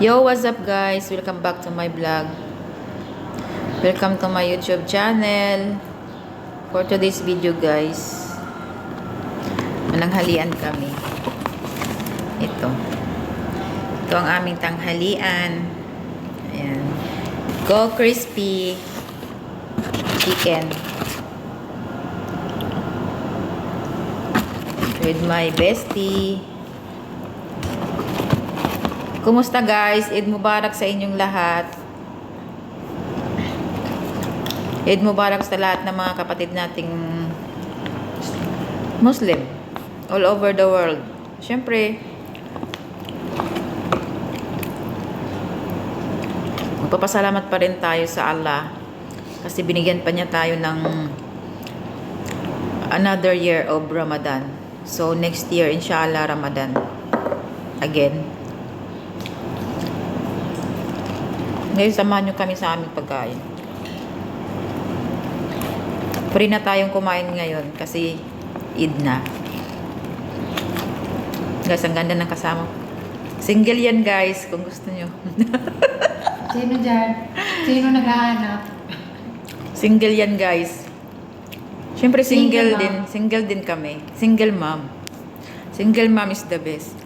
Yo, what's up guys? Welcome back to my vlog. Welcome to my YouTube channel. For today's video guys, mananghalian kami. Ito. Ito ang aming tanghalian. Ayan. Go crispy chicken. With my bestie. Kumusta guys? Eid Mubarak sa inyong lahat. Eid Mubarak sa lahat ng mga kapatid nating Muslim all over the world. Siyempre, magpapasalamat pa rin tayo sa Allah kasi binigyan pa niya tayo ng another year of Ramadan. So next year inshallah Ramadan again. Ngayon, samahan nyo kami sa aming pagkain. Free na tayong kumain ngayon kasi Eid na. Guys, ang ganda ng kasama. Single yan guys, kung gusto nyo. Sino dyan? Sino naghahanap? Single yan guys. Siyempre single Single din. Single din kami. Single mom. Single mom is the best.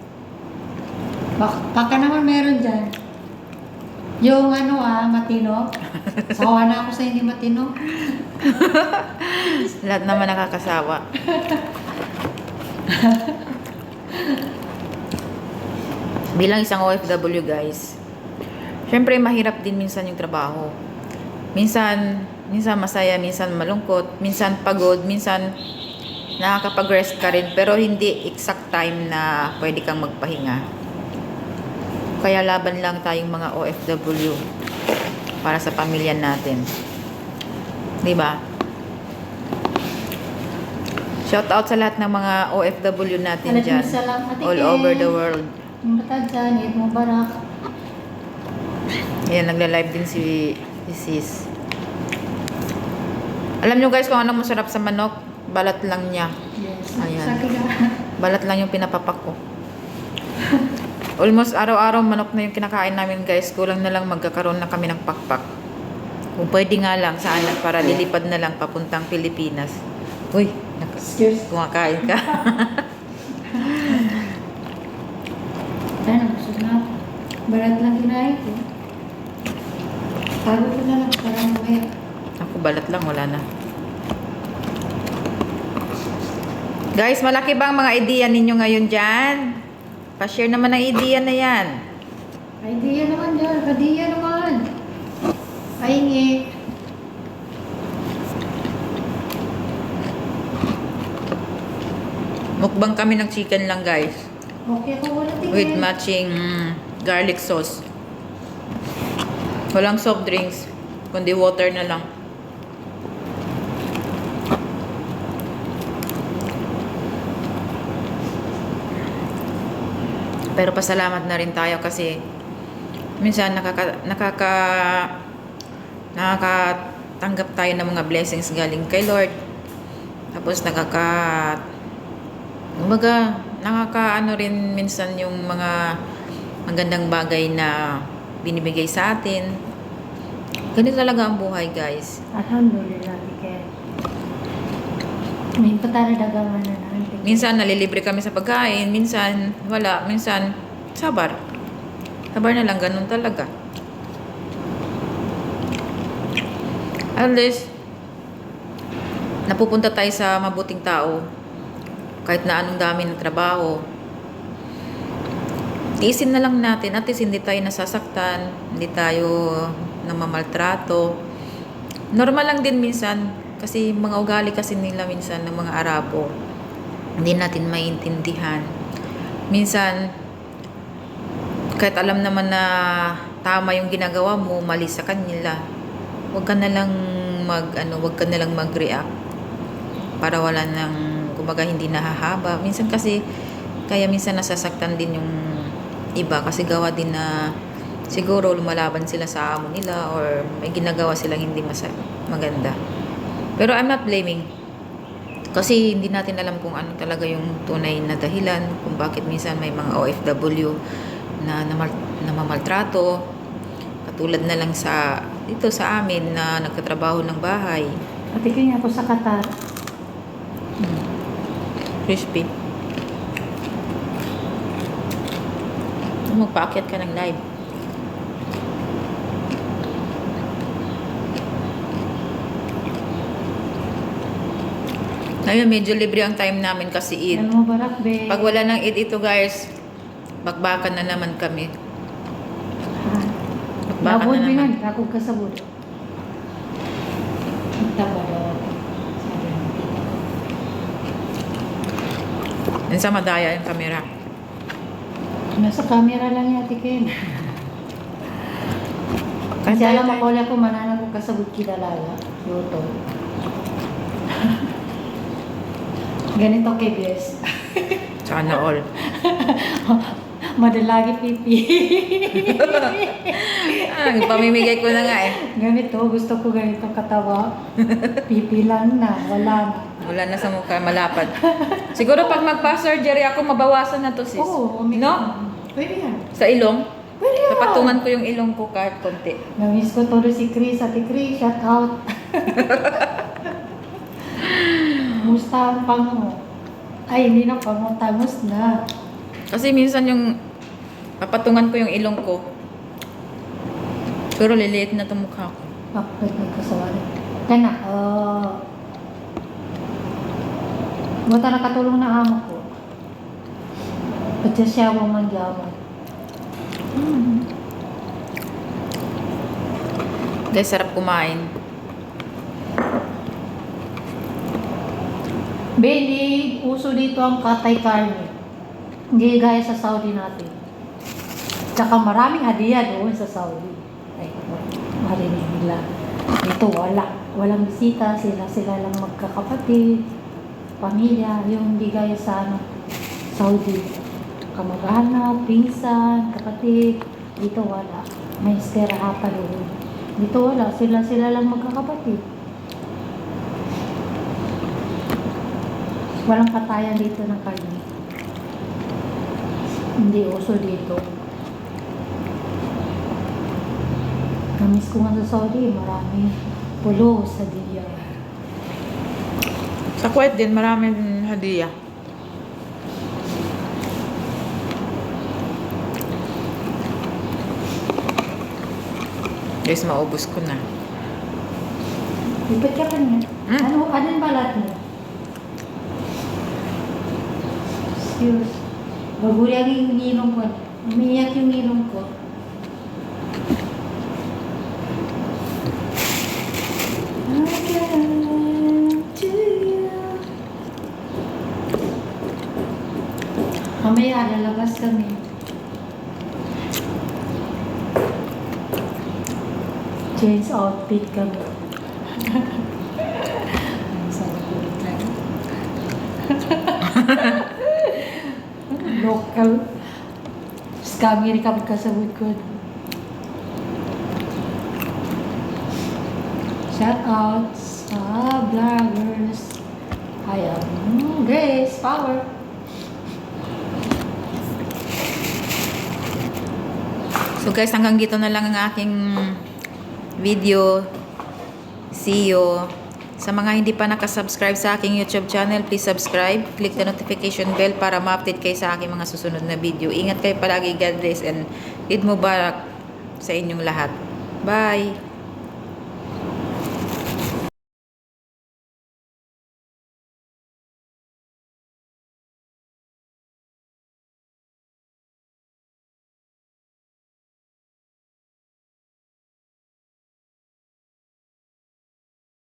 Baka naman meron dyan. Yung matino. Sawa na ako sa hindi matino. Lahat naman nakakasawa. Bilang isang OFW guys, syempre mahirap din minsan yung trabaho. Minsan masaya, minsan malungkot, minsan pagod, minsan nakakapag-rest ka rin, pero hindi exact time na pwede kang magpahinga. Kaya laban lang tayong mga OFW para sa pamilya natin. Diba? Shout out sa lahat ng mga OFW natin dyan. All over the world. Yung bata dyan, Eid Mubarak. Ayan, nagla-live din si Sis. Alam nyo guys kung ano masarap sa manok? Balat lang niya. Yes. Ayan. Balat lang yung pinapapak ko. Almost araw-araw manok na yung kinakain namin guys. Kulang na lang magkakaroon na kami ng pakpak. Kung pwede nga lang, sana para lilipad na lang papuntang Pilipinas. Uy, kumakain ka. Dahil nabusog na ako. Balat lang kinain ko. Tago ko na lang para mamaya. Ako balat lang, wala na. Guys, malaki bang mga idea ninyo ngayon dyan? Pa-share naman ang idea na yan. Idea naman dyan. Idea naman. Pahingi. Mukbang kami ng chicken lang guys. Okay ako wala tingin. With matching garlic sauce. Walang soft drinks. Kundi water na lang. Pero pasalamat na rin tayo kasi minsan nakakatanggap tayo ng mga blessings galing kay Lord. Tapos nakakaano rin minsan yung mga magandang bagay na binibigay sa atin. Ganito talaga ang buhay, guys. Alhamdulillah, Ike. May pataradagangan na natin. Minsan nalilibre kami sa pagkain, minsan wala, minsan sabar. Sabar na lang, ganun talaga. At least, napupunta tayo sa mabuting tao. Kahit na anong dami ng trabaho. Tiisin na lang natin. At least hindi tayo nasasaktan. Hindi tayo namamaltrato. Normal lang din minsan. Kasi mga ugali kasi nila minsan ng mga Arabo. Hindi natin maintindihan. Minsan, kahit alam naman na tama yung ginagawa mo, mali sa kanila, huwag ka na lang mag-react para wala nang, kumbaga, hindi nahahaba. Minsan kasi, kaya minsan nasasaktan din yung iba kasi gawa din na siguro lumalaban sila sa amo nila or may ginagawa silang hindi maganda. Pero I'm not blaming. Kasi hindi natin alam kung ano talaga yung tunay na dahilan kung bakit minsan may mga OFW na namamaltrato. Katulad na lang sa dito sa amin na nagtatrabaho ng bahay. Patikin ako sa Qatar. Crispy. Magpaakyat ka ng live. Ngayon, medyo libre ang time namin kasi Eid. Ano mo barak, be? Pag wala ng Eid ito, guys, bakbakan na naman kami. Bakbakan Labon na naman. binan, ako kasabot. Taba daw. Sabi ng tita. Minsan madaya yung camera. Nasa camera lang yan, Tikin. Kasi Tayo, alam tayo. mo ko mananang ko kasabot kinalala. Luto. Ganito kay Bes. Sana all. Madalagi pipi. Pamimigay ko na nga eh. Ganito, gusto ko ganito katawa. Pipi lang na, wala na. Wala na sa mukha, malapad. Siguro pag magpa-surgery ako, mabawasan na to sis. Oo, No? Pwede yan. Sa ilong? Pwede yan. Papatungan ko yung ilong ko kahit konti. Namiss ko tuloy si Chris. Ate Chris, shout out. Musta ang pango? Ay, hindi na pango. Tangos na. Kasi minsan yung papatungan ko yung ilong ko. Pero liliit na itong mukha ko. Bakit nagkasawari? Kana, buta nakatulong na amo ko. Pati siya mo mangyamon. Guys, sarap kumain. Beli, uso dito ang katay karne. Hindi gaya sa Saudi natin. Tsaka maraming hadiah doon sa Saudi. Ay, marinig nila. Dito wala. Walang bisita. Sila lang magkakapatid. Pamilya. Yung hindi gaya sa Saudi. Kamag-anak, pinsan, kapatid. Dito wala. May estera pa doon. Dito wala. Sila lang magkakapatid. Walang katayan dito ng karne. Hindi uso dito. Namiss ko nga sa Saudi, marami pulo sa diya. Sa Kuwait din, maraming hadiah. Guys, maubos ko na. Lipat ka pa niya. Hmm? Anong balat mo? Serious. Bagulang yung nilong ko. Umiyak yung nilong ko. Mamaya, lalabas kami. Change outfit kami. Ang sarap ko tayo. Local. Scammer ka magkasabot ko. Shout out sa vloggers. I am Grace Power. So guys, hanggang dito na lang ang aking video. See you. Sa mga hindi pa nakasubscribe sa aking YouTube channel, please subscribe. Click the notification bell para ma-update kayo sa aking mga susunod na video. Ingat kayo palagi. God bless and Eid Mubarak sa inyong lahat. Bye!